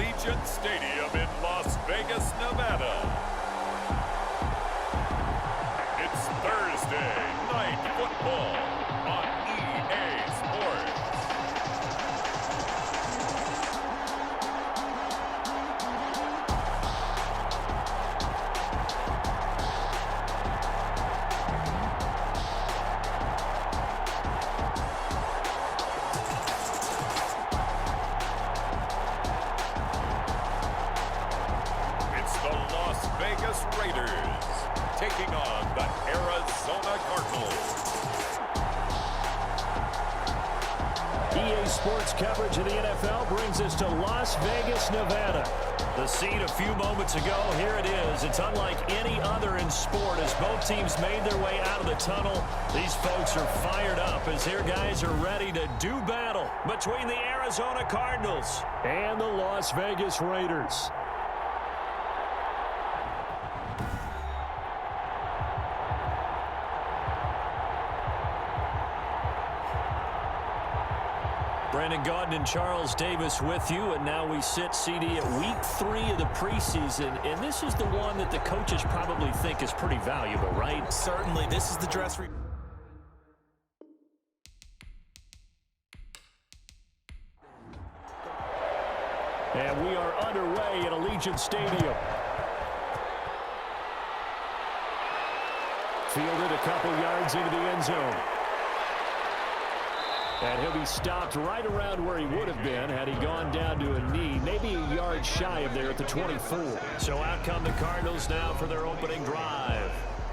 Allegiant Stadium in Las Vegas, Nevada. It's Thursday Night Football on EA Sports. Las Vegas Raiders taking on the Arizona Cardinals. EA Sports coverage of the NFL brings us to Las Vegas, Nevada. The scene a few moments ago, here it is. It's unlike any other in sport as both teams made their way out of the tunnel. These folks are fired up as their guys are ready to do battle between the Arizona Cardinals and the Las Vegas Raiders. Brandon Gaudin and Charles Davis with you, and now we sit CD at week 3 of the preseason, and this is the one that the coaches probably think is pretty valuable, right? Certainly. This is the dress rehearsal. And we are underway at Allegiant Stadium. Fielded a couple yards into the end zone. And he'll be stopped right around where he would have been had he gone down to a knee, maybe a yard shy of there at the 24. So out come the Cardinals now for their opening drive.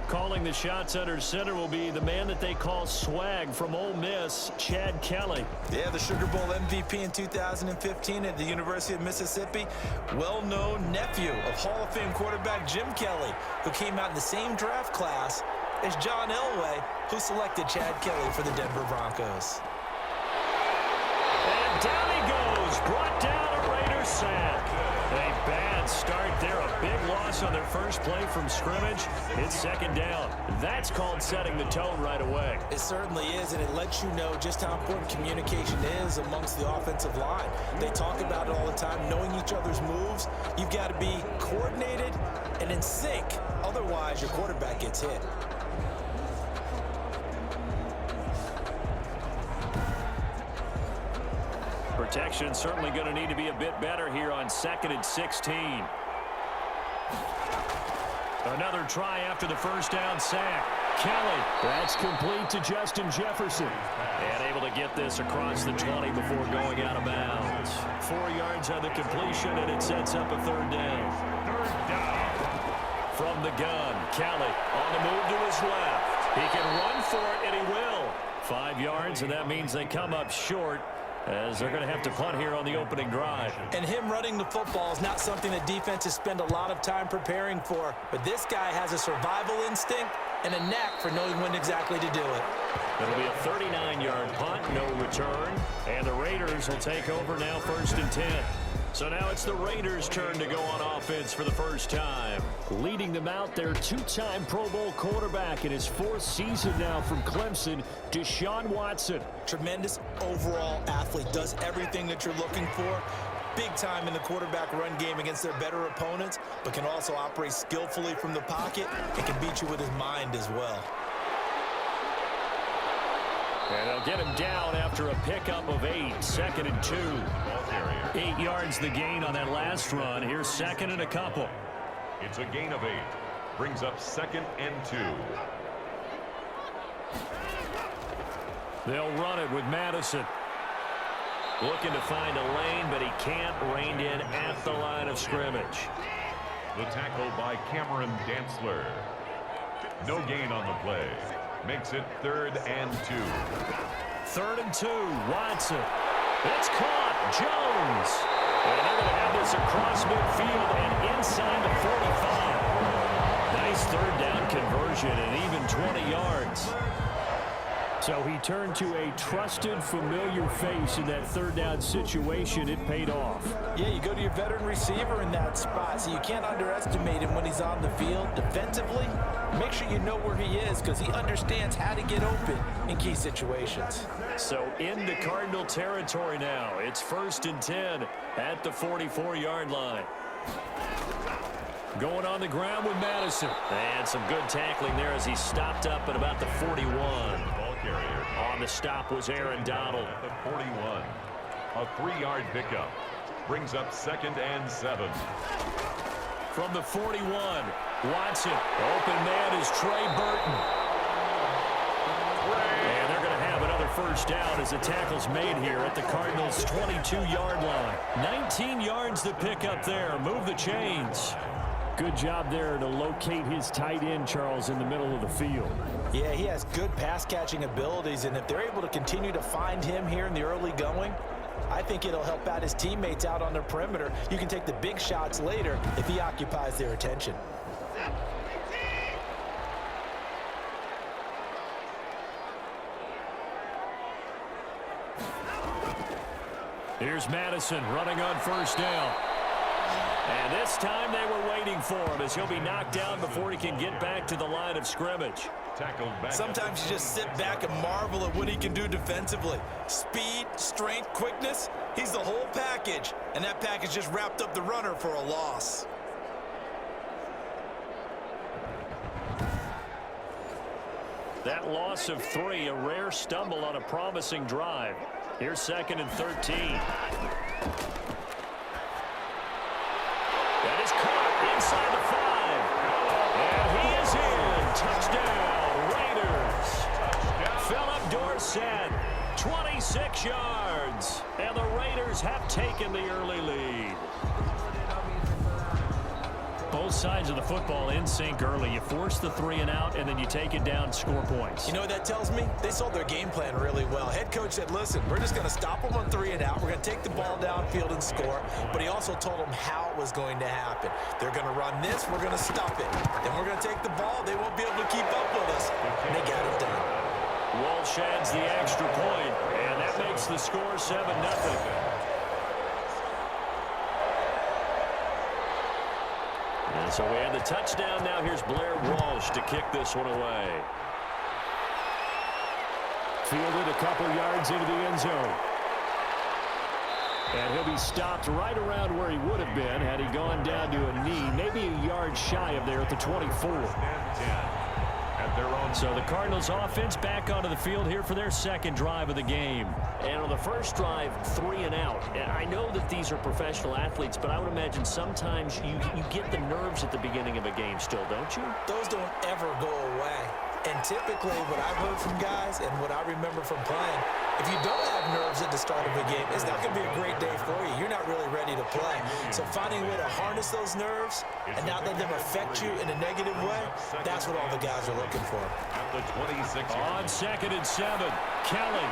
Calling the shots under center will be the man that they call Swag from Ole Miss, Chad Kelly. Yeah, the Sugar Bowl MVP in 2015 at the University of Mississippi. Well-known nephew of Hall of Fame quarterback Jim Kelly, who came out in the same draft class as John Elway, who selected Chad Kelly for the Denver Broncos. And down he goes, brought down a Raiders sack. A bad start there, a big loss on their first play from scrimmage. It's second down. That's called setting the tone right away. It certainly is, and it lets you know just how important communication is amongst the offensive line. They talk about it all the time, knowing each other's moves. You've got to be coordinated and in sync. Otherwise, your quarterback gets hit. Protection certainly going to need to be a bit better here on 2nd and 16. Another try after the first down sack. Kelly, that's complete to Justin Jefferson. And able to get this across the 20 before going out of bounds. 4 yards on the completion, and it sets up a third down. Third down. From the gun, Kelly on the move to his left. He can run for it, and he will. 5 yards, and that means they come up short, as they're going to have to punt here on the opening drive. And him running the football is not something that defenses spend a lot of time preparing for. But this guy has a survival instinct and a knack for knowing when exactly to do it. It'll be a 39-yard punt, no return. And the Raiders will take over now 1st and 10. So now it's the Raiders' turn to go on offense for the first time. Leading them out, their 2-time Pro Bowl quarterback in his 4th season now from Clemson, Deshaun Watson. Tremendous overall athlete, does everything that you're looking for. Big time in the quarterback run game against their better opponents, but can also operate skillfully from the pocket and can beat you with his mind as well. And they'll get him down after a pickup of 8, 2nd and 2. 8 yards the gain on that last run. Here's 2nd and a couple. It's a gain of 8. Brings up 2nd and 2. They'll run it with Madison. Looking to find a lane, but he can't. Reined in at the line of scrimmage. The tackle by Cameron Dantzler. No gain on the play. Makes it 3rd and 2. 3rd and 2. Watson. It's caught. Jones. And they're going to have this across midfield and inside the 45. Nice 3rd down conversion and even 20 yards. So he turned to a trusted, familiar face in that 3rd down situation. It paid off. Yeah, you go to your veteran receiver in that spot, so you can't underestimate him when he's on the field. Defensively, Make sure you know where he is because he understands how to get open in key situations. So into Cardinal territory now. It's 1st and 10 at the 44-yard line. Going on the ground with Madison. And some good tackling there as he stopped up at about the 41. Ball carrier. On the stop was Aaron Donald. At the 41. A 3-yard pickup. Brings up 2nd and 7. From the 41, Watson. Open man is Trey Burton. And they're going to have another first down as the tackle's made here at the Cardinals' 22-yard line. 19 yards to pick up there. Move the chains. Good job there to locate his tight end, Charles, in the middle of the field. Yeah, he has good pass-catching abilities, and if they're able to continue to find him here in the early going, I think it'll help out his teammates out on the perimeter. You can take the big shots later if he occupies their attention. Here's Madison running on first down. And this time they were waiting for him as he'll be knocked down before he can get back to the line of scrimmage. Tackled back. Sometimes you just sit back and marvel at what he can do defensively. Speed, strength, quickness, he's the whole package. And that package just wrapped up the runner for a loss. That loss of 3, a rare stumble on a promising drive. Here's 2nd and 13. That is caught inside the 5. And he is in. Touchdown, Raiders. Phillip Dorsett, 26 yards. And the Raiders have taken the early lead. Both sides of the football in sync early. You force the 3 and out, and then you take it down, score points. You know what that tells me? They sold their game plan really well. Head coach said, listen, we're just going to stop them on 3 and out. We're going to take the ball downfield and score. But he also told them how it was going to happen. They're going to run this. We're going to stop it. Then we're going to take the ball. They won't be able to keep up with us. And they got it done. Walsh adds the extra point, and that makes the score 7-0. And so we have the touchdown. Now here's Blair Walsh to kick this one away. Fielded a couple yards into the end zone. And he'll be stopped right around where he would have been had he gone down to a knee, maybe a yard shy of there at the 24. So the Cardinals offense back onto the field here for their second drive of the game. And on the first drive, 3 and out. And I know that these are professional athletes, but I would imagine sometimes you get the nerves at the beginning of a game still, don't you? Those don't ever go away. And typically what I've heard from guys and what I remember from playing, if you don't have nerves at the start of a game, it's not going to be a great day for you. You're not really ready to play. So finding a way to harness those nerves and not let them affect you in a negative way, that's what all the guys are looking for. At the 26. On 2nd and 7, Kelly.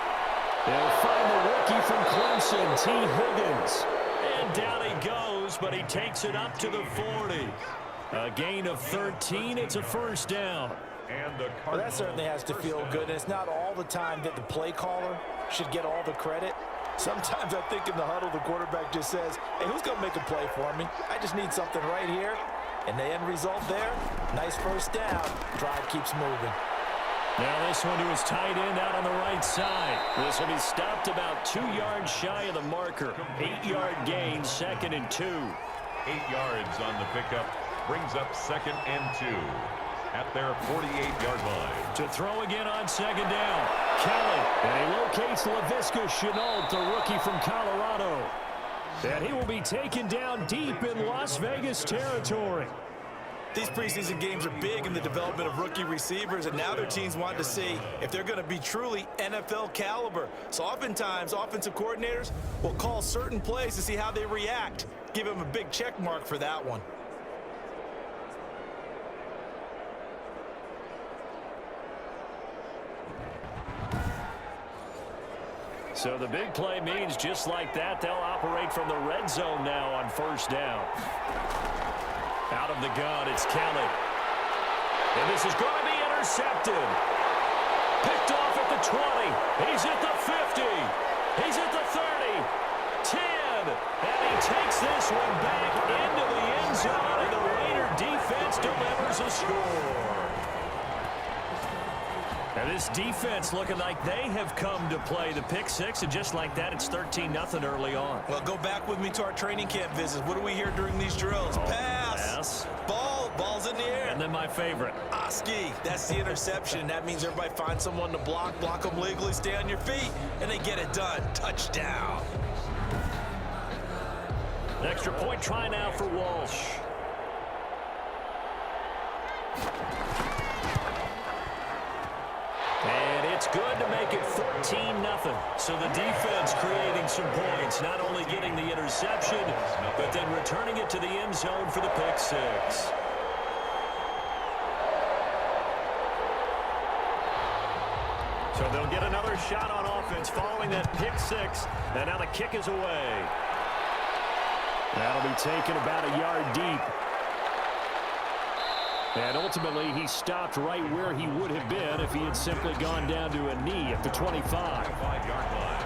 They'll find the rookie from Clemson, T. Higgins. And down he goes, but he takes it up to the 40. A gain of 13. It's a first down. Well, that certainly has to feel good, and it's not all the time that the play caller should get all the credit. Sometimes I think in the huddle, the quarterback just says, hey, who's going to make a play for me? I just need something right here. And the end result there, nice first down. Drive keeps moving. Now this one to his tight end out on the right side. This will be stopped about 2 yards shy of the marker. 8-yard gain, 2nd and 2. 8 yards on the pickup. Brings up 2nd and 2. At their 48-yard line. To throw again on 2nd down. Kelly. And he locates Laviska Shenault, the rookie from Colorado. And he will be taken down deep in Las Vegas territory. These preseason games are big in the development of rookie receivers, and now their teams want to see if they're going to be truly NFL caliber. So oftentimes, offensive coordinators will call certain plays to see how they react. Give them a big check mark for that one. So the big play means just like that, they'll operate from the red zone now on first down. Out of the gun, it's Kelly. And this is going to be intercepted. Picked off at the 20. He's at the 50. He's at the 30. 10. And he takes this one back into the end zone, and the Raider defense delivers a score. This defense looking like they have come to play. The pick six, and just like that, it's 13-0 early on. Well, go back with me to our training camp visits. What do we hear during these drills? Pass. Ball's in the air. And then my favorite. Oski, that's the interception. That means everybody finds someone to block them legally, stay on your feet, and they get it done. Touchdown. An extra point try now for Walsh. And it's good to make it 14-0. So the defense creating some points, not only getting the interception, but then returning it to the end zone for the pick six. So they'll get another shot on offense following that pick six. And now the kick is away. That'll be taken about a yard deep. And ultimately, he stopped right where he would have been if he had simply gone down to a knee at the 25-yard line.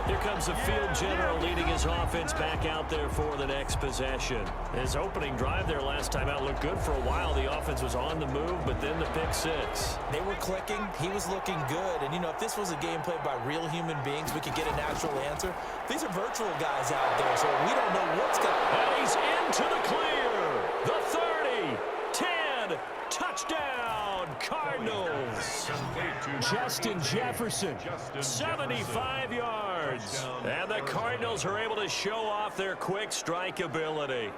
Here comes the field general leading his offense back out there for the next possession. His opening drive there last time out looked good for a while. The offense was on the move, but then the pick six. They were clicking. He was looking good. And, you know, if this was a game played by real human beings, we could get a natural answer. These are virtual guys out there, so we don't know what's going on. And he's into the clear. The 30, 10, touchdown, Cardinals. Justin Jefferson, 75 yards. And the Cardinals are able to show off their quick strike ability.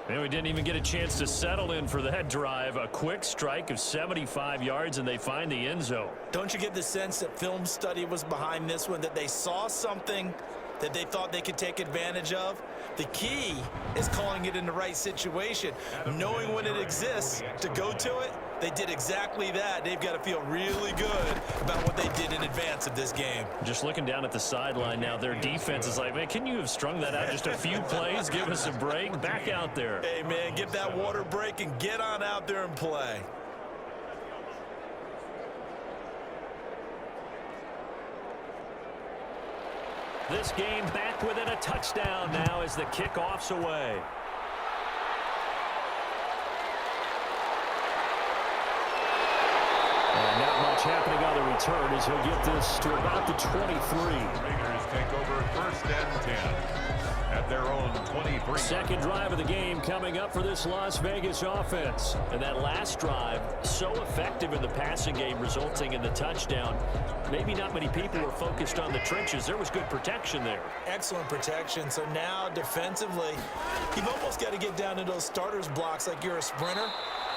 And we didn't even get a chance to settle in for that drive. A quick strike of 75 yards, and they find the end zone. Don't you get the sense that film study was behind this one, that they saw something that they thought they could take advantage of? The key is calling it in the right situation, knowing when it exists to go to it. They did exactly that. They've got to feel really good about what they did in advance of this game. Just looking down at the sideline now, their defense is like, man, can you have strung that out just a few plays? Give us a break. Back out there. Hey, man, get that water break and get on out there and play. This game back within a touchdown now as the kickoff's away. And not much happening on the return as he'll get this to about the 23. Raiders take over 1st and 10 at their own 23. Second drive of the game coming up for this Las Vegas offense. And that last drive, so effective in the passing game, resulting in the touchdown. Maybe not many people were focused on the trenches. There was good protection there. Excellent protection. So now defensively, you've almost got to get down to those starters blocks like you're a sprinter.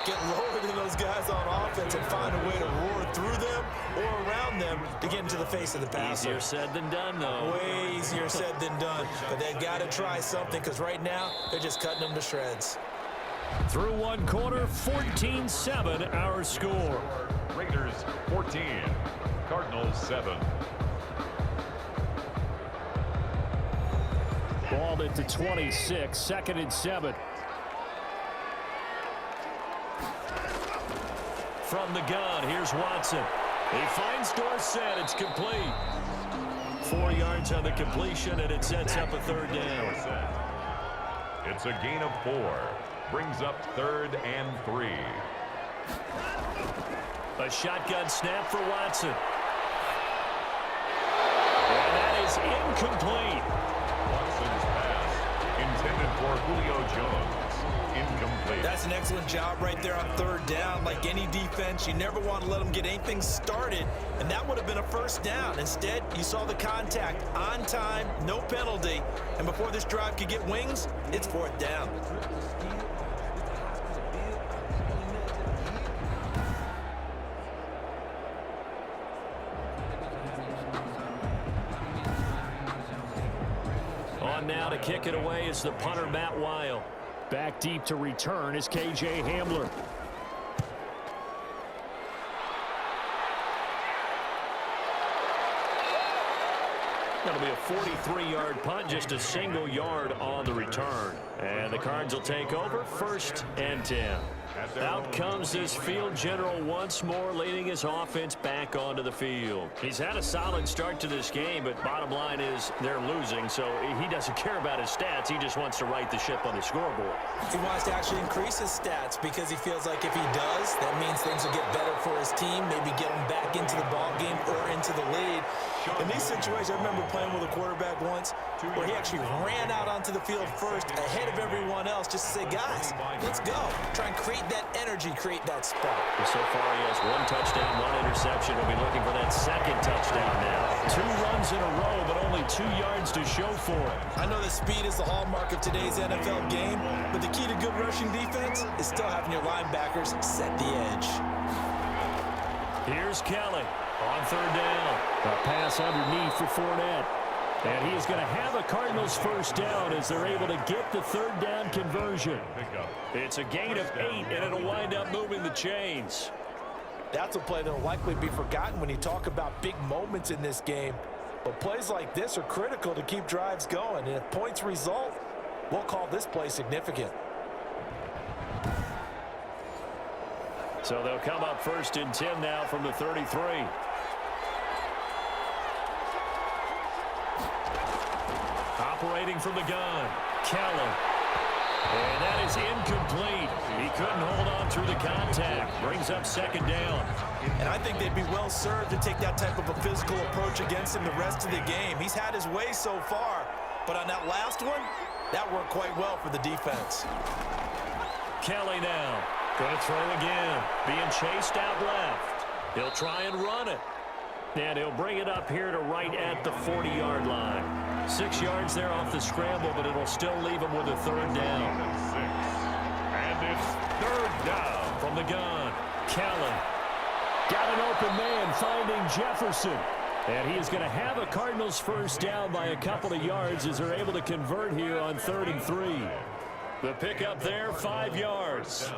Get lower than those guys on offense and find a way to roar through them or around them to get into the face of the passer. Easier said than done, though. Way easier said than done. But they've got to try something, because right now they're just cutting them to shreds. Through one quarter, 14-7 our score. Raiders 14, Cardinals 7. Ball at the 26, 2nd and 7. From the gun, here's Watson. He finds Dorsett. It's complete. 4 yards on the completion, and it sets up a 3rd down. It's a gain of 4. Brings up 3rd and 3. A shotgun snap for Watson. And that is incomplete. Watson's pass intended for Julio Jones. Incomplete. That's an excellent job right there on 3rd down. Like any defense, you never want to let them get anything started, and that would have been a 1st down. Instead, you saw the contact on time, no penalty, and before this drive could get wings, it's 4th down. On now to kick it away is the punter, Matt Weil. Back deep to return is K.J. Hamler. That'll be a 43-yard punt, just a single yard on the return. And the Cards will take over 1st and 10. Out comes this field general once more, leading his offense back onto the field. He's had a solid start to this game, but bottom line is they're losing, so he doesn't care about his stats. He just wants to right the ship on the scoreboard. He wants to actually increase his stats because he feels like if he does, that means things will get better for his team, maybe get him back into the ball game or into the lead. In these situations, I remember playing with a quarterback once where he actually ran out onto the field first ahead of everyone else just to say, guys, let's go. Try and create that energy, create that spark. So far, he has 1 touchdown, 1 interception. He'll be looking for that second touchdown now. 2 runs in a row, but only 2 yards to show for it. I know that speed is the hallmark of today's NFL game, but the key to good rushing defense is still having your linebackers set the edge. Here's Kelly on 3rd down. A pass underneath for Fournette. And he is going to have a Cardinals first down as they're able to get the 3rd down conversion. It's a gain of 8, and it'll wind up moving the chains. That's a play that will likely be forgotten when you talk about big moments in this game. But plays like this are critical to keep drives going. And if points result, we'll call this play significant. So they'll come up 1st and 10 now from the 33. Operating from the gun, Kelly. And that is incomplete. He couldn't hold on through the contact. Brings up 2nd down. And I think they'd be well served to take that type of a physical approach against him the rest of the game. He's had his way so far, but on that last one, that worked quite well for the defense. Kelly now. Going to throw again. Being chased out left. He'll try and run it. And he'll bring it up here to right at the 40-yard line. 6 yards there off the scramble, but it'll still leave him with a 3rd down. And it's 3rd down. From the gun, Kelly. Got an open man finding Jefferson. And he is going to have a Cardinals first down by a couple of yards as they're able to convert here on 3rd and 3. The pickup there, 5 yards.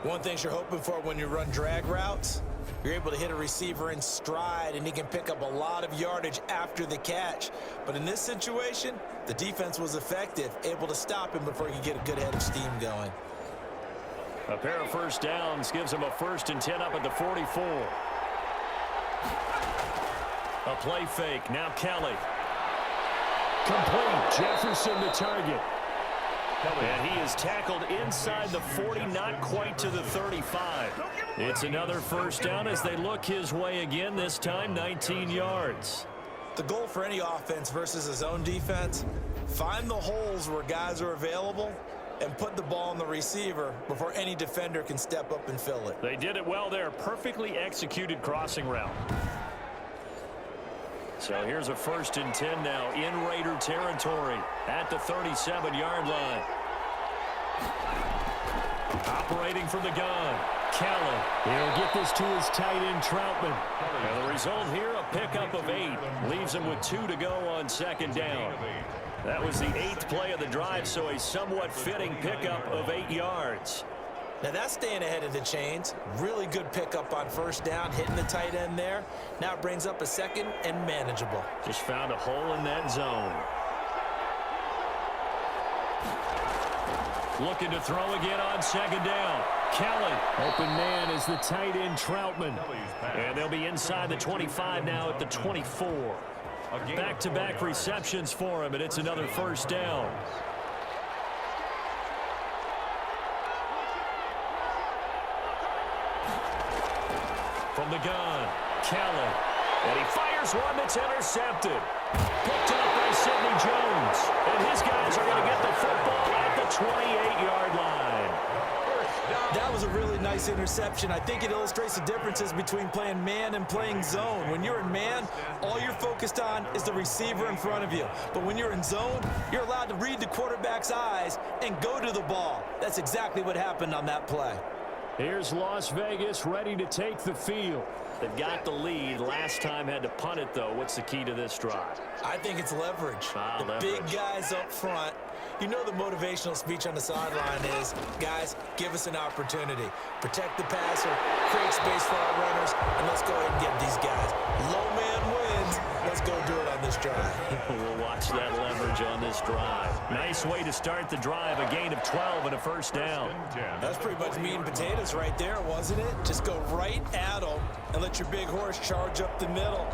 One thing you're hoping for when you run drag routes, you're able to hit a receiver in stride, and he can pick up a lot of yardage after the catch. But in this situation, the defense was effective, able to stop him before he could get a good head of steam going. A pair of first downs gives him a 1st and 10 up at the 44. A play fake. Now Kelly. Complete. Jefferson the target. And he is tackled inside the 40, not quite to the 35. It's another first down as they look his way again, this time 19 yards. The goal for any offense versus his own defense, find the holes where guys are available and put the ball on the receiver before any defender can step up and fill it. They did it well there. Perfectly executed crossing route. So here's a 1st and 10 now in Raider territory at the 37-yard line. Operating from the gun, Kelly. He'll get this to his tight end, Troutman. And the result here, a pickup of 8. Leaves him with 2 to go on 2nd down. That was the 8th play of the drive, so a somewhat fitting pickup of 8 yards. Now that's staying ahead of the chains. Really good pickup on first down, hitting the tight end there. Now it brings up a 2nd and manageable. Just found a hole in that zone. Looking to throw again on 2nd down. Kelly. Open man is the tight end, Troutman. And they'll be inside the 25 now at the 24. Back-to-back receptions for him, and it's another first down. From the gun, Kelly. And he fires one that's intercepted. Picked up by Sidney Jones. And his guys are going to get the football at the 28-yard line. That was a really nice interception. I think it illustrates the differences between playing man and playing zone. When you're in man, all you're focused on is the receiver in front of you. But when you're in zone, you're allowed to read the quarterback's eyes and go to the ball. That's exactly what happened on that play. Here's Las Vegas ready to take the field. They've got the lead. Last time had to punt it, though. What's the key to this drive? I think it's leverage. The big guys up front. You know the motivational speech on the sideline is, guys, give us an opportunity. Protect the passer, create space for our runners, and let's go ahead and get these guys. Low man wins. Let's go do it on this drive. We'll watch that leverage on this drive. Nice way to start the drive. A gain of 12 and a first down. That's pretty much meat and potatoes right there, wasn't it? Just go right at them and let your big horse charge up the middle.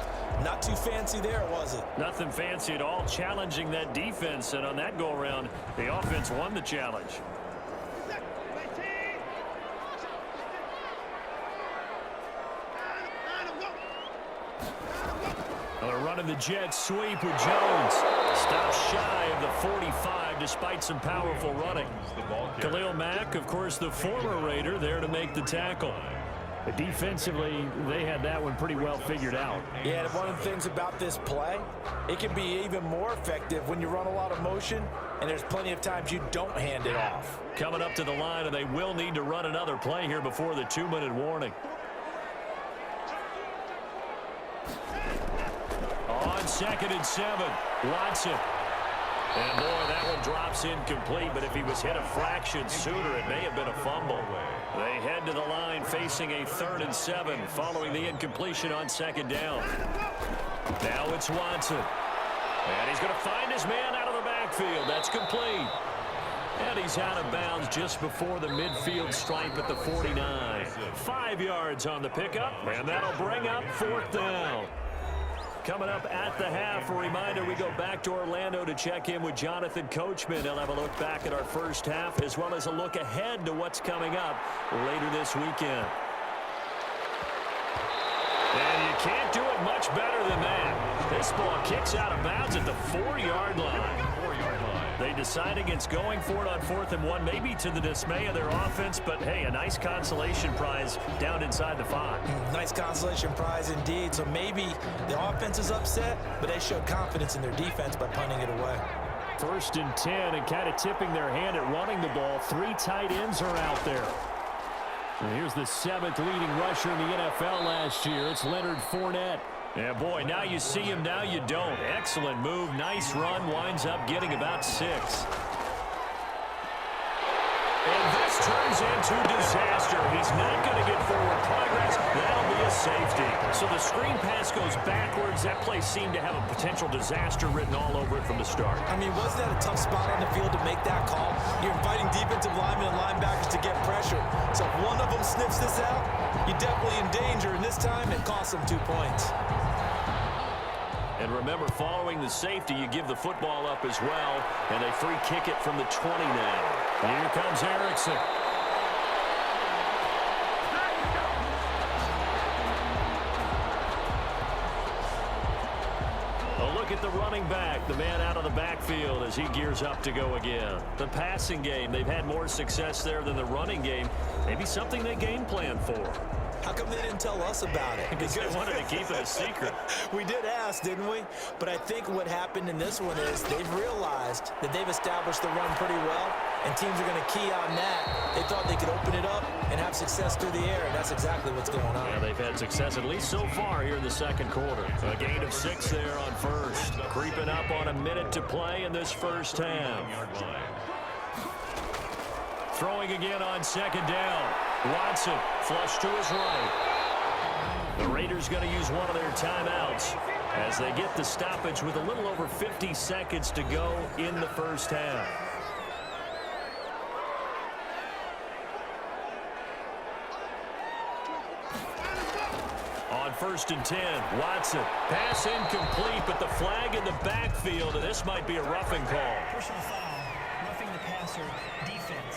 Not too fancy there, was it? Nothing fancy at all. Challenging that defense, and on that go-around, the offense won the challenge. They're running the jet sweep with Jones. Stops shy of the 45 despite some powerful running. Khalil Mack, of course, the former Raider, there to make the tackle. But defensively, they had that one pretty well figured out. Yeah, and one of the things about this play, it can be even more effective when you run a lot of motion, and there's plenty of times you don't hand it off. Coming up to the line, and they will need to run another play here before the 2-minute warning. On 2nd and 7, Watson. And boy, that one drops incomplete, but if he was hit a fraction sooner, it may have been a fumble. They head to the line facing a 3rd and 7 following the incompletion on 2nd down. Now it's Watson. And he's going to find his man out of the backfield. That's complete. And he's out of bounds just before the midfield stripe at the 49. 5 yards on the pickup, and that'll bring up 4th down. Coming up at the half, a reminder, we go back to Orlando to check in with Jonathan Coachman. He'll have a look back at our first half as well as a look ahead to what's coming up later this weekend. And you can't do it much better than that. This ball kicks out of bounds at the 4-yard line. They decide against going for it on 4th and 1, maybe to the dismay of their offense, but hey, a nice consolation prize down inside the 5. Nice consolation prize indeed. So maybe the offense is upset, but they showed confidence in their defense by punting it away. 1st and 10, and kind of tipping their hand at running the ball. 3 tight ends are out there. And here's the 7th leading rusher in the NFL last year. It's Leonard Fournette. Yeah, boy, now you see him, now you don't. Excellent move, nice run, winds up getting about 6. And this turns into disaster. He's not going to get forward progress. That'll be a safety. So the screen pass goes backwards. That play seemed to have a potential disaster written all over it from the start. I mean, wasn't that a tough spot on the field to make that call? You're inviting defensive linemen and linebackers to get pressure. So if one of them sniffs this out, you're definitely in danger. And this time, it costs them 2 points. And remember, following the safety, you give the football up as well, and they free kick it from the 20 now. Here comes Erickson. A look at the running back, the man out of the backfield as he gears up to go again. The passing game, they've had more success there than the running game. Maybe something they game plan for. How come they didn't tell us about it? Because they wanted to keep it a secret. We did ask, didn't we? But I think what happened in this one is they've realized that they've established the run pretty well, and teams are going to key on that. They thought they could open it up and have success through the air, and that's exactly what's going on. Yeah, they've had success at least so far here in the 2nd quarter. A gain of 6 there on 1st. Creeping up on a minute to play in this first half. Throwing again on 2nd down. Watson, flush to his right. The Raiders going to use one of their timeouts as they get the stoppage with a little over 50 seconds to go in the first half. On 1st and 10, Watson. Pass incomplete, but the flag in the backfield, and this might be a roughing call. Personal foul, roughing the passer, defense.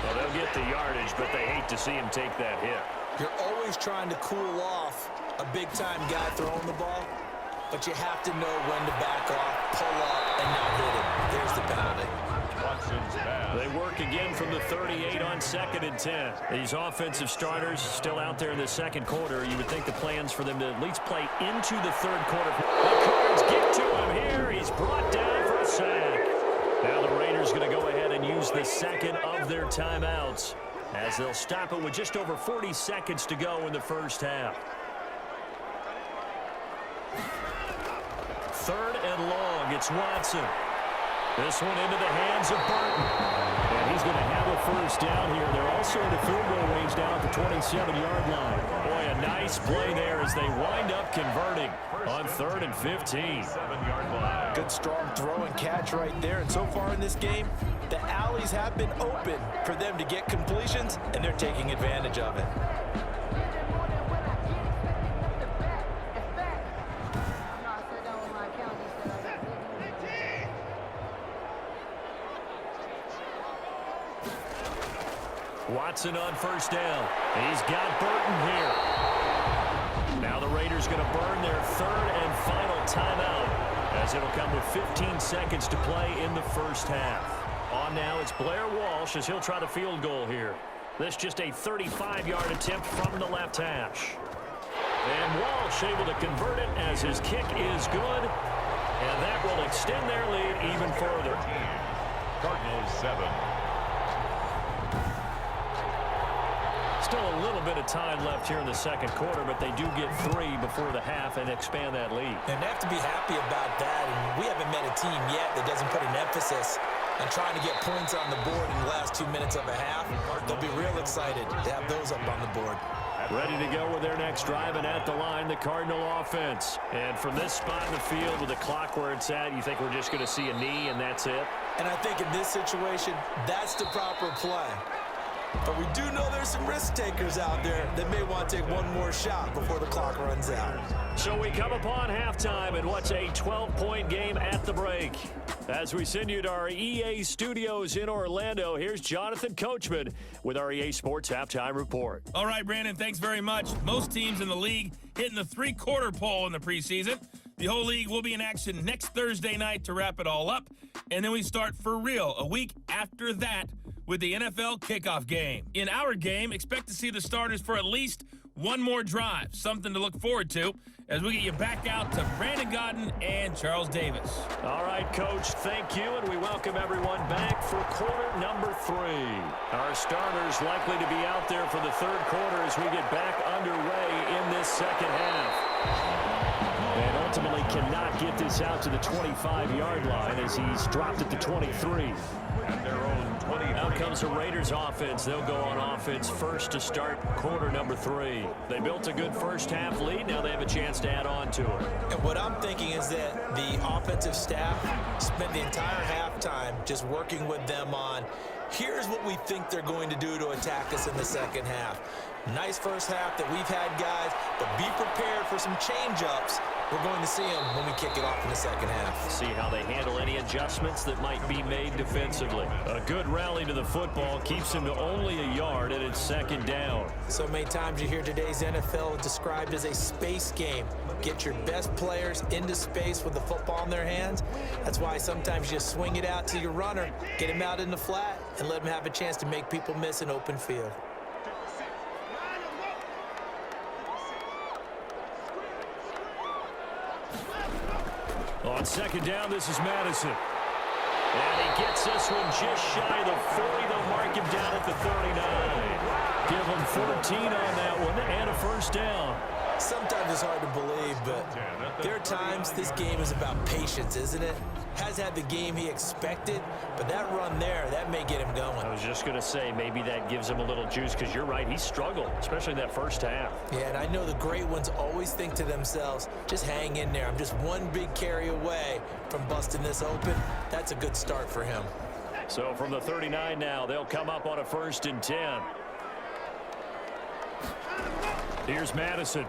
Well, they'll get the yardage, but they hate to see him take that hit. You're always trying to cool off a big-time guy throwing the ball, but you have to know when to back off, pull up, and not hit it. There's the penalty. They work again from the 38 on 2nd and 10. These offensive starters still out there in the 2nd quarter. You would think the plans for them to at least play into the 3rd quarter. The Cards get to him here. He's brought down for a sack. Now the Raiders going to go ahead and use the 2nd of their timeouts as they'll stop it with just over 40 seconds to go in the first half. 3rd and long. It's Watson. This one into the hands of Burton. And he's going to have a first down here. They're also in the field goal range down at the 27-yard line. Boy, a nice play there as they wind up converting on 3rd and 15. 7-yard line. Good strong throw and catch right there. And so far in this game, the alleys have been open for them to get completions, and they're taking advantage of it. Watson on first down. He's got Burton here. Now the Raiders going to burn their 3rd and final timeout as it'll come with 15 seconds to play in the first half. On now, it's Blair Walsh as he'll try the field goal here. This just a 35-yard attempt from the left hash. And Walsh able to convert it as his kick is good. And that will extend their lead even further. Cardinals 7. Still a little bit of time left here in the second quarter, but they do get 3 before the half and expand that lead. And they have to be happy about that. And we haven't met a team yet that doesn't put an emphasis on trying to get points on the board in the last 2 minutes of a half. They'll be real excited to have those up on the board. Ready to go with their next drive, and at the line, the Cardinal offense. And from this spot in the field with the clock where it's at, you think we're just going to see a knee and that's it? And I think in this situation, that's the proper play. But we do know there's some risk takers out there that may want to take one more shot before the clock runs out. So we come upon halftime and what's a 12-point game at the break. As we send you to our EA studios in Orlando, here's Jonathan Coachman with our EA Sports Halftime Report. All right, Brandon, thanks very much. Most teams in the league hitting the three-quarter pole in the preseason. The whole league will be in action next Thursday night to wrap it all up. And then we start for real a week after that with the NFL kickoff game. In our game, expect to see the starters for at least one more drive, something to look forward to as we get you back out to Brandon Godden and Charles Davis. All right, Coach, thank you, and we welcome everyone back for quarter number 3. Our starters likely to be out there for the third quarter as we get back underway in this second half. And ultimately cannot get this out to the 25-yard line as he's dropped at the 23. At their own 23. Now comes the Raiders offense. They'll go on offense first to start quarter number 3. They built a good first half lead. Now they have a chance to add on to it. And what I'm thinking is that the offensive staff spent the entire halftime just working with them on, here's what we think they're going to do to attack us in the second half. Nice first half that we've had, guys, but be prepared for some change-ups. We're going to see them when we kick it off in the second half. See how they handle any adjustments that might be made defensively. A good rally to the football keeps them to only a yard, and it's second down. So many times you hear today's NFL described as a space game. Get your best players into space with the football in their hands. That's why sometimes you just swing it out to your runner, get him out in the flat, and let him have a chance to make people miss an open field. On second down, this is Madison. And he gets this one just shy of the 40. They'll mark him down at the 39. Give him 14 on that one and a first down. Sometimes it's hard to believe, but there are times this game is about patience, isn't it? Has had the game he expected, but that run there, that may get him going. I was just going to say, maybe that gives him a little juice, because you're right, he struggled, especially that first half. Yeah, and I know the great ones always think to themselves, just hang in there. I'm just one big carry away from busting this open. That's a good start for him. So from the 39 now, they'll come up on a 1st and 10. Here's Madison.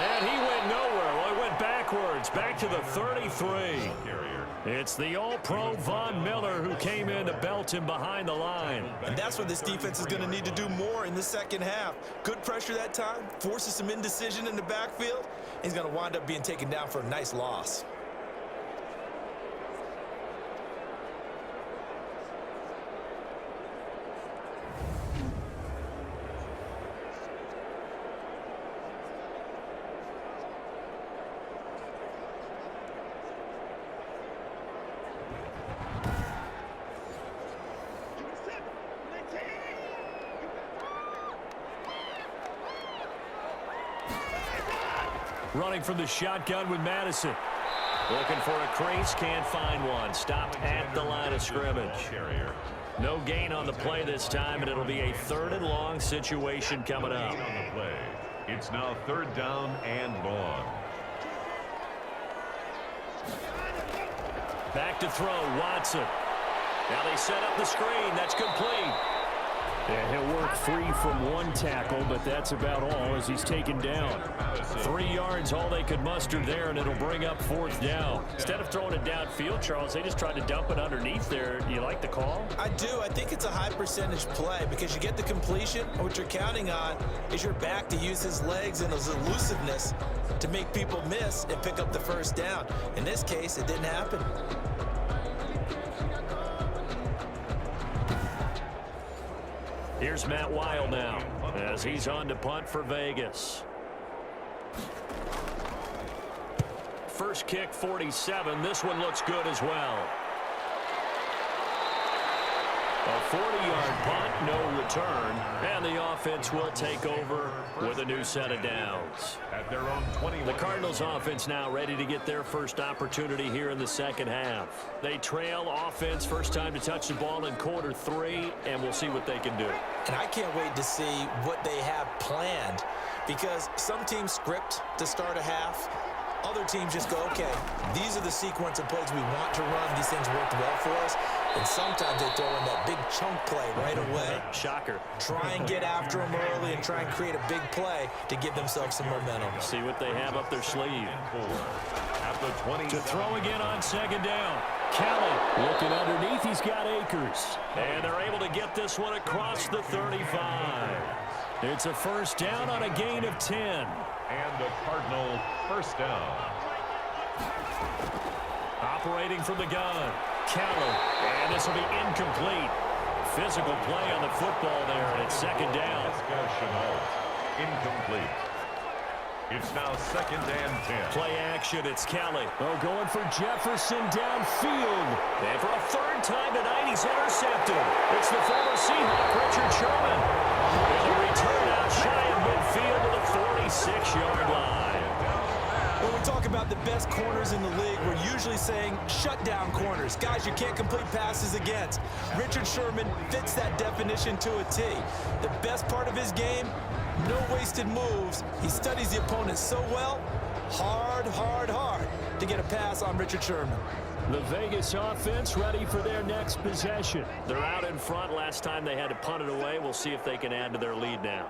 And he went nowhere. Well, he went backwards, back to the 33. It's the All-Pro Von Miller who came in to belt him behind the line. And that's what this defense is going to need to do more in the second half. Good pressure that time, forces some indecision in the backfield. He's going to wind up being taken down for a nice loss. Running from the shotgun with Madison. Looking for a crease, can't find one. Stopped at the line of scrimmage. No gain on the play this time, and it'll be a 3rd and long situation coming up. On the play. It's now 3rd down and long. Back to throw, Watson. Now they set up the screen. That's complete. Yeah, he'll work free from one tackle, but that's about all as he's taken down. 3 yards, all they could muster there, and it'll bring up 4th down. Instead of throwing it downfield, Charles, they just tried to dump it underneath there. Do you like the call? I do. I think it's a high percentage play because you get the completion, and what you're counting on is your back to use his legs and his elusiveness to make people miss and pick up the 1st down. In this case, it didn't happen. Here's Matt Weil now as he's on to punt for Vegas. First kick, 47. This one looks good as well. A 40-yard punt, no return, and the offense will take over with a new set of downs. At their own 21. The Cardinals offense now ready to get their first opportunity here in the 2nd half. They trail offense, first time to touch the ball in quarter 3, and we'll see what they can do. And I can't wait to see what they have planned because some teams script to start a half. Other teams just go, okay, these are the sequence of plays we want to run. These things worked well for us. And sometimes they throw in that big chunk play right away. Shocker. Try and get after them early and try and create a big play to give themselves some momentum. See what they have up their sleeve. At the 20. To throw again on 2nd down. Kelly looking underneath. He's got Akers. And they're able to get this one across the 35. It's a 1st down on a gain of 10. And a Cardinal 1st down. Operating from the gun. Kelly. And this will be incomplete. Physical play on the football there, and it's 2nd down. Incomplete. It's now 2nd and 10. Play action, it's Kelly. Oh, going for Jefferson downfield. And for a 3rd time tonight, he's intercepted. It's the former Seahawk, Richard Sherman. And a return out shy of midfield to the 46-yard line. When we talk about the best corners in the league, we're usually saying shutdown corners. Guys you can't complete passes against. Richard Sherman fits that definition to a T. The best part of his game, no wasted moves. He studies the opponent so well, hard to get a pass on Richard Sherman. The Vegas offense ready for their next possession. They're out in front. Last time they had to punt it away. We'll see if they can add to their lead now.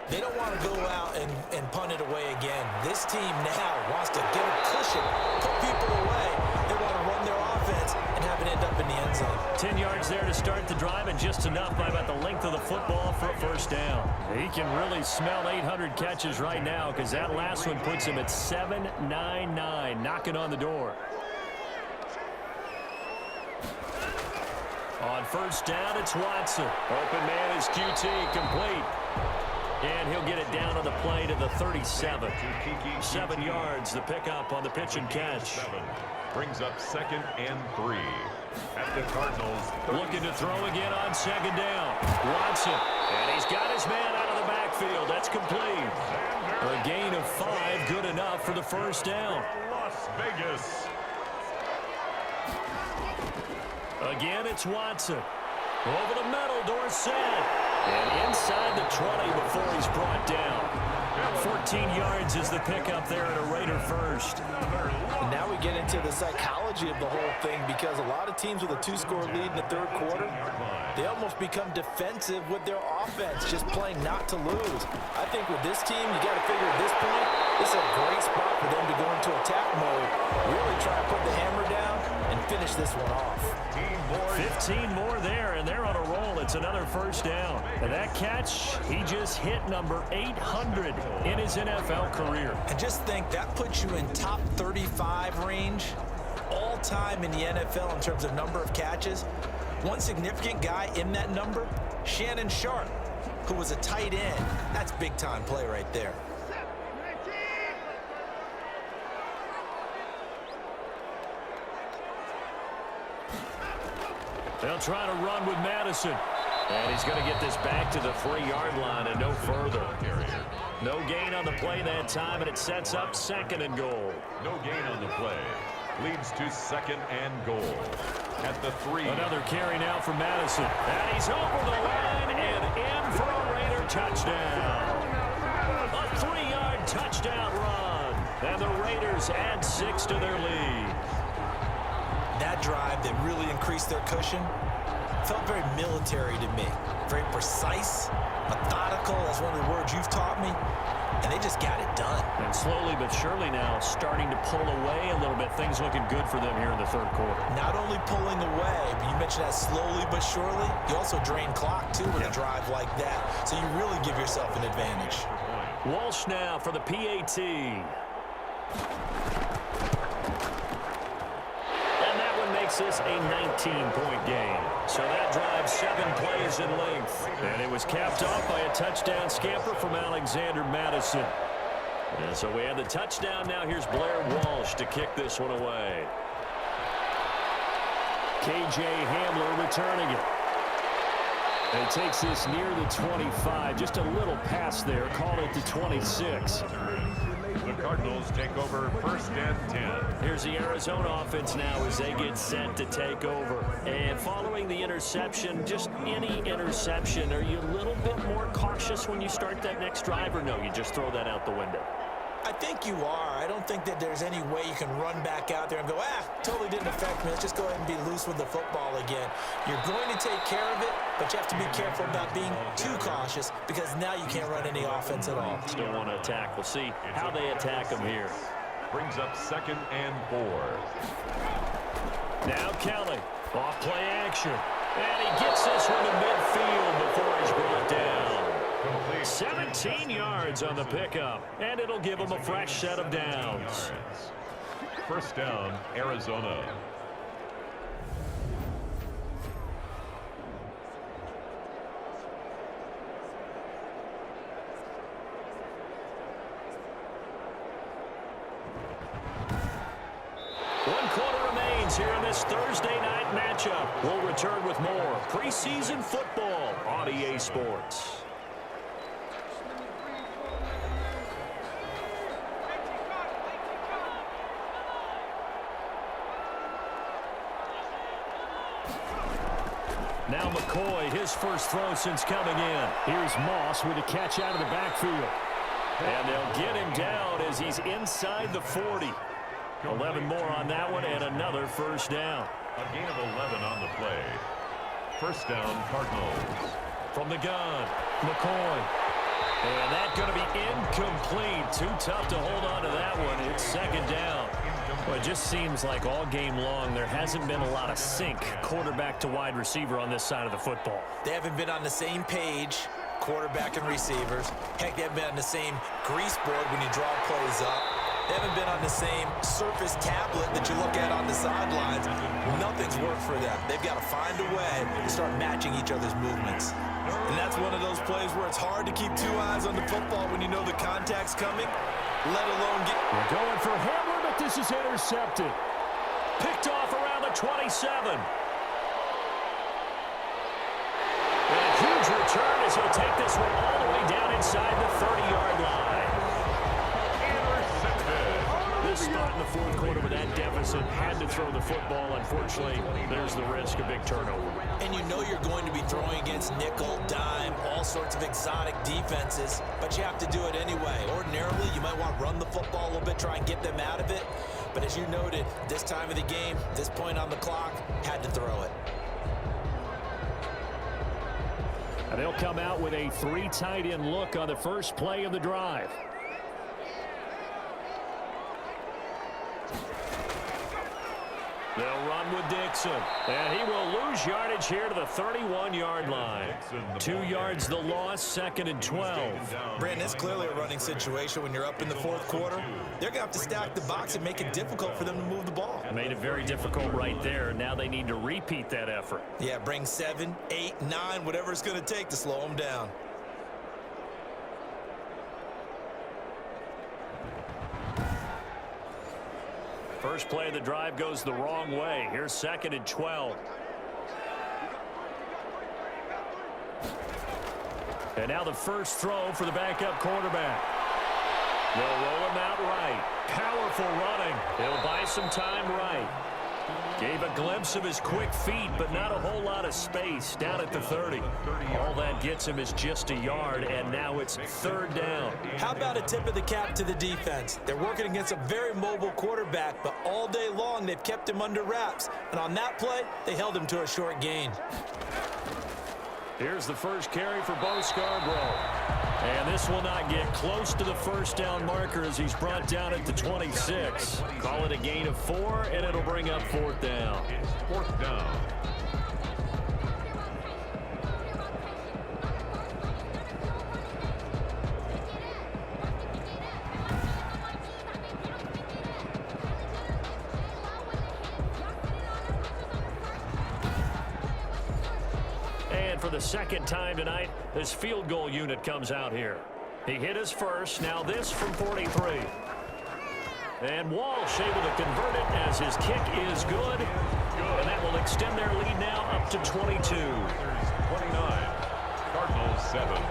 They don't want to go out and punt it away again. This team now wants to get a cushion, put people away. They want to run their offense and have it end up in the end zone. 10 yards there to start the drive, and just enough by about the length of the football for a 1st down. He can really smell 800 catches right now because that last one puts him at 799, knocking on the door. On 1st down, it's Watson. Open man is QT, complete. And he'll get it down on the play to the 37. 7 yards, the pickup on the pitch and catch. Brings up 2nd and 3. At the Cardinals. Looking to throw again on 2nd down. Watson. And he's got his man out of the backfield. That's complete. A gain of 5, good enough for the 1st down. Las Vegas. Again, it's Watson. Over the middle, Dorsett. And inside the 20 before he's brought down. 14 yards is the pickup there at a Raider 1st. And now we get into the psychology of the whole thing because a lot of teams with a 2-score lead in the 3rd quarter, they almost become defensive with their offense, just playing not to lose. I think with this team, you got to figure at this point, this is a great spot for them to go into attack mode, really try to put the hammer down and finish this one off. 15 more there, and they're on a roll. It's another 1st down. And that catch, he just hit number 800 in his NFL career. And just think, that puts you in top 35 range all time in the NFL in terms of number of catches. One significant guy in that number, Shannon Sharp, who was a tight end. That's big-time play right there. They'll try to run with Madison. And he's going to get this back to the 3-yard line and no further. No gain on the play that time, and it sets up 2nd and goal. No gain on the play. Leads to 2nd and goal. At the 3. Another carry now for Madison. And he's over the line and in for a Raider touchdown. A 3-yard touchdown run. And the Raiders add 6 to their lead. That drive that really increased their cushion felt very military to me. Very precise, methodical. That's one of the words you've taught me. And they just got it done. And slowly but surely now starting to pull away a little bit. Things looking good for them here in the third quarter. Not only pulling away, but you mentioned that slowly but surely. You also drain clock, too, with a drive like that. So you really give yourself an advantage. Walsh now for the PAT. Makes this a 19-point game. So that drive 7 plays in length. And it was capped off by a touchdown scamper from Alexander Madison. And so we have the touchdown. Now here's Blair Walsh to kick this one away. KJ Hamler returning it. And it takes this near the 25. Just a little pass there. Call it the 26. The Cardinals take over 1st and 10. Here's the Arizona offense now as they get set to take over. And following the interception, just any interception, are you a little bit more cautious when you start that next drive, or no, you just throw that out the window? I think you are. I don't think that there's any way you can run back out there and go, totally didn't affect me. Let's just go ahead and be loose with the football again. You're going to take care of it, but you have to be careful about being too cautious because now you can't run any offense at all. Still want to attack. We'll see how they attack them here. Brings up 2nd and 4. Now Kelly, off play action. And he gets this one to midfield before he's brought down. 17 yards on the pickup, and it'll give him a fresh set of downs. 1st down, Arizona. One quarter remains here in this Thursday night matchup. We'll return with more preseason football on EA Sports. Now McCoy, his first throw since coming in. Here's Moss with a catch out of the backfield. And they'll get him down as he's inside the 40. 11 more on that one and another first down. A gain of 11 on the play. 1st down, Cardinals. From the gun, McCoy. And that's going to be incomplete. Too tough to hold on to that one. It's 2nd down. Well, it just seems like all game long there hasn't been a lot of sync quarterback to wide receiver on this side of the football. They haven't been on the same page, quarterback and receivers. Heck, they haven't been on the same grease board when you draw plays up. They haven't been on the same surface tablet that you look at on the sidelines. Nothing's worked for them. They've got to find a way to start matching each other's movements. And that's one of those plays where it's hard to keep 2 eyes on the football when you know the contact's coming, let alone get... We're going for Hamler, but this is intercepted. Picked off around the 27. And a huge return as he'll take this one all the way down inside the 30-yard line. This spot in the fourth quarter with that deficit, had to throw the football. Unfortunately, there's the risk of big turnover. And you know you're going to be throwing against nickel, dime, all sorts of exotic defenses, but you have to do it anyway. Ordinarily, you might want to run the football a little bit, try and get them out of it. But as you noted, this time of the game, this point on the clock, had to throw it. And they'll come out with a 3 tight end look on the first play of the drive. They'll run with Dixon, and he will lose yardage here to the 31-yard line. 2 yards the loss, 2nd and 12. Brandon, it's clearly a running situation when you're up in the fourth quarter. They're going to have to stack the box and make it difficult for them to move the ball. Made it very difficult right there. Now they need to repeat that effort. Yeah, bring 7, 8, 9, whatever it's going to take to slow them down. First play of the drive goes the wrong way. Here's 2nd and 12. And now the first throw for the backup quarterback. They'll roll him out right. Powerful running. He'll buy some time right. Gave a glimpse of his quick feet, but not a whole lot of space down at the 30. All that gets him is just a yard, and now it's third down. How about a tip of the cap to the defense? They're working against a very mobile quarterback, but all day long they've kept him under wraps. And on that play, they held him to a short gain. Here's the first carry for Bo Scarborough. And this will not get close to the first down marker as he's brought down at the 26. Call it a gain of 4, and it'll bring up fourth down. It's fourth down. For the second time tonight, this field goal unit comes out here. He hit his first, now this from 43. And Walsh able to convert it as his kick is good. And that will extend their lead now up to 22. 29. Cardinals 7.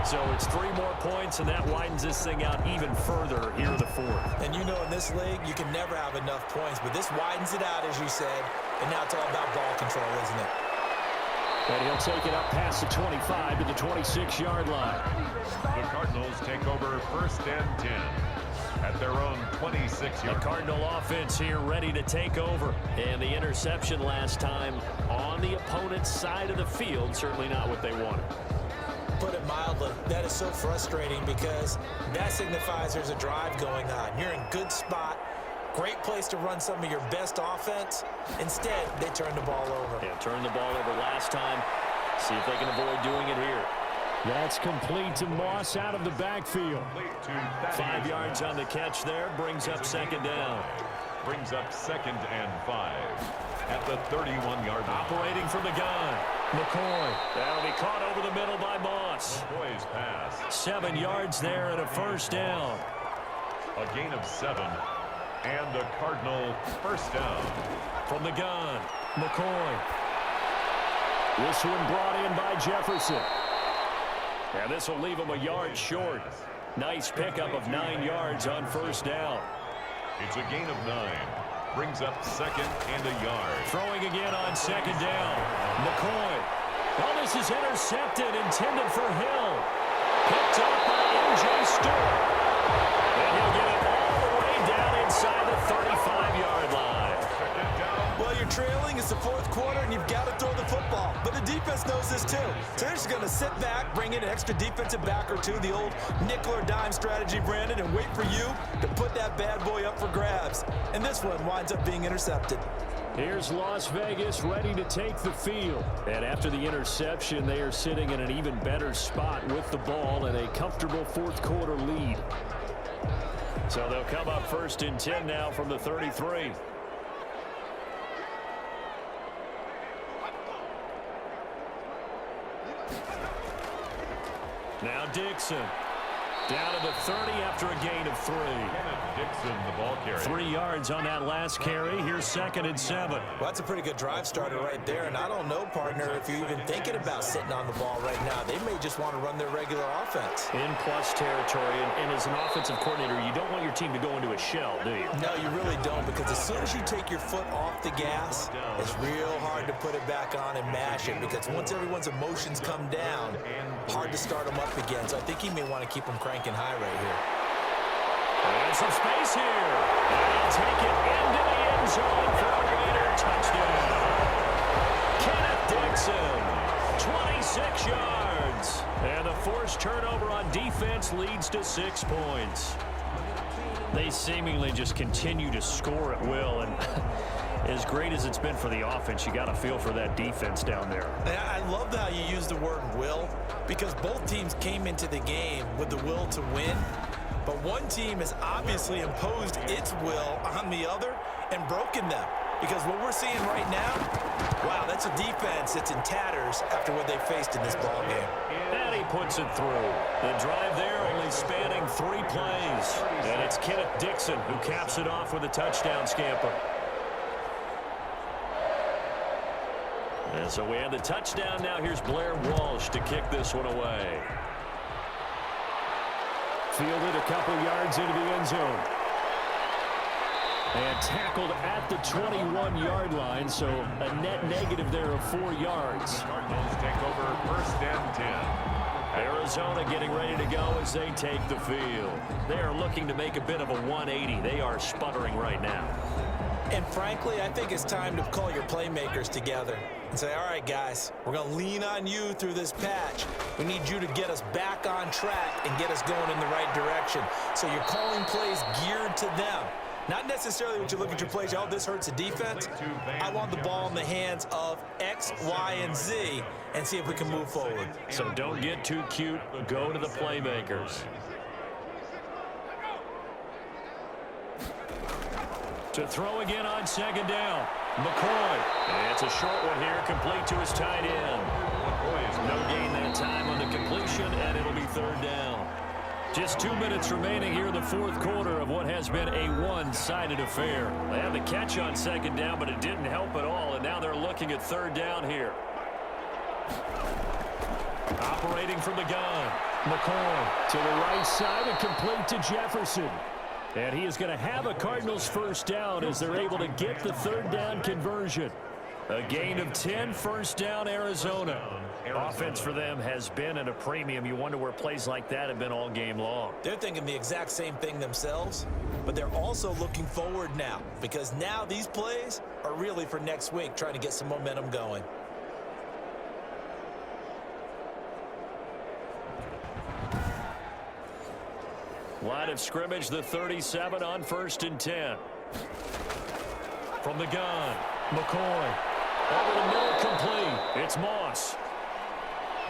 So it's 3 more points, and that widens this thing out even further here in the fourth. And you know in this league, you can never have enough points, but this widens it out, as you said. And now it's all about ball control, isn't it? And he'll take it up past the 25 to the 26-yard line. The Cardinals take over first and 10 at their own 26-yard. The Cardinal offense here ready to take over. And the interception last time on the opponent's side of the field, certainly not what they wanted. Put it mildly, that is so frustrating because that signifies there's a drive going on. You're in good spot. Great place to run some of your best offense. Instead, they turn the ball over. Yeah, turned the ball over last time. See if they can avoid doing it here. That's complete to Moss out of the backfield. 5 yards on the catch there. Brings up second down. Brings up second and 5 at the 31-yard line. Operating from the gun. McCoy. That'll be caught over the middle by Moss. McCoy's pass. 7 yards there and a first down. A gain of 7. And a Cardinal first down. From the gun, McCoy. This one brought in by Jefferson. And this will leave him a yard short. Nice pickup of 9 yards on first down. It's a gain of 9. Brings up second and a yard. Throwing again on second down. McCoy. Well, this is intercepted, intended for Hill. Picked up by M.J. Stewart. And he'll get it all the way down inside the 35-yard line. Well, you're trailing. It's the fourth quarter, and you've got to throw the football. But the defense knows this, too. So they're just going to sit back, bring in an extra defensive back or two, the old nickel or dime strategy, Brandon, and wait for you to put that bad boy up for grabs. And this one winds up being intercepted. Here's Las Vegas ready to take the field. And after the interception, they are sitting in an even better spot with the ball and a comfortable fourth quarter lead. So they'll come up first and 10 now from the 33. Now Dixon. Down to the 30 after a gain of 3. Dixon, the ball carrier. 3 yards on that last carry. Here's second and 7. Well, that's a pretty good drive starter right there. And I don't know, partner, if you're even thinking about sitting on the ball right now. They may just want to run their regular offense. In plus territory. And as an offensive coordinator, you don't want your team to go into a shell, do you? No, you really don't, because as soon as you take your foot off the gas, it's real hard to put it back on and mash it, because once everyone's emotions come down, hard to start them up again. So I think he may want to keep them cranking high right here. And some space here. And he'll take it into the end zone for a Raider touchdown. Kenneth Dixon, 26 yards. And the forced turnover on defense leads to 6 points. They seemingly just continue to score at will, and as great as it's been for the offense, you got to feel for that defense down there. And I love how you use the word will, because both teams came into the game with the will to win, but one team has obviously imposed its will on the other and broken them. Because what we're seeing right now, wow, that's a defense that's in tatters after what they faced in this ball game. And he puts it through. The drive there only spanning 3 plays. And it's Kenneth Dixon who caps it off with a touchdown scamper. And so we have the touchdown. Now here's Blair Walsh to kick this one away. Fielded a couple yards into the end zone. And tackled at the 21-yard line, so a net negative there of 4 yards. Cardinals take over 1st and 10. Arizona getting ready to go as they take the field. They are looking to make a bit of a 180. They are sputtering right now. And frankly, I think it's time to call your playmakers together and say, all right, guys, we're going to lean on you through this patch. We need you to get us back on track and get us going in the right direction. So you're calling plays geared to them. Not necessarily what you look at your plays, oh, this hurts the defense. I want the ball in the hands of X, Y, and Z and see if we can move forward. So don't get too cute. Go to the playmakers. To throw again on 2nd down. McCoy. And it's a short one here, complete to his tight end. No gain that time on the completion, and it'll be 3rd down. Just 2 minutes remaining here in the 4th quarter of what has been a one-sided affair. They had the catch on 2nd down, but it didn't help at all, and now they're looking at 3rd down here. Operating from the gun. McCoy to the right side and complete to Jefferson. And he is going to have a Cardinals 1st down as they're able to get the 3rd down conversion. A gain of 10, 1st down, Arizona. Offense for them has been at a premium. You wonder where plays like that have been all game long. They're thinking the exact same thing themselves, but they're also looking forward now because now these plays are really for next week, trying to get some momentum going. Line of scrimmage, the 37 on 1st and 10. From the gun, McCoy. Over the middle, complete. It's Moss.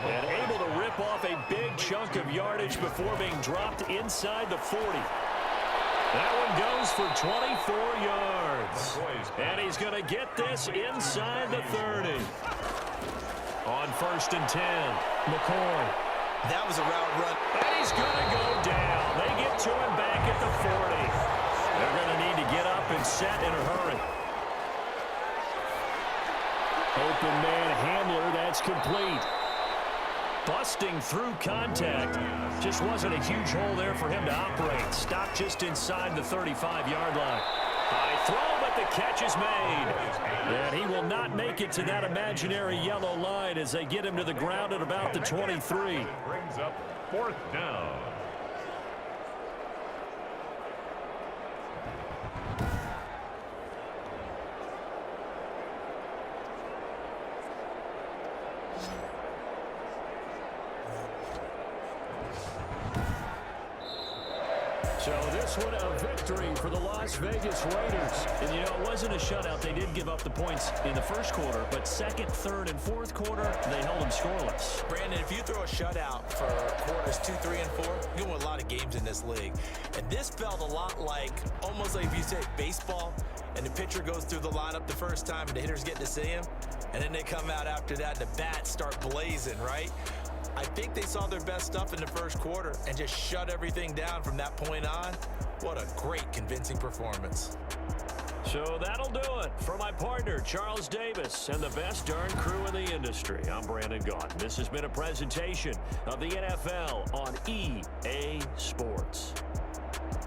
And able to rip off a big chunk of yardage before being dropped inside the 40. That one goes for 24 yards. And he's going to get this inside the 30. On 1st and 10, McCoy. That was a route run. And he's going to go down. They get to him back at the 40. They're going to need to get up and set in a hurry. Open man Hamler, that's complete. Busting through contact. Just wasn't a huge hole there for him to operate. Stopped just inside the 35-yard line. High throw, but the catch is made. And he will not make it to that imaginary yellow line as they get him to the ground at about the 23. Brings up 4th down. So this one a victory for the Las Vegas Raiders. And, you know, it wasn't a shutout. They did give up the points in the 1st quarter, but 2nd, 3rd, and 4th quarter, they held them scoreless. Brandon, if you throw a shutout for quarters 2, 3, and 4, you win a lot of games in this league. And this felt a lot like, almost like if you say baseball, and the pitcher goes through the lineup the first time, and the hitters get to see him, and then they come out after that, and the bats start blazing, right? I think they saw their best stuff in the 1st quarter and just shut everything down from that point on. What a great, convincing performance. So that'll do it for my partner, Charles Davis, and the best darn crew in the industry. I'm Brandon Gaudin. This has been a presentation of the NFL on EA Sports.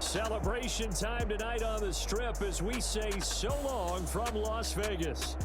Celebration time tonight on the Strip as we say so long from Las Vegas.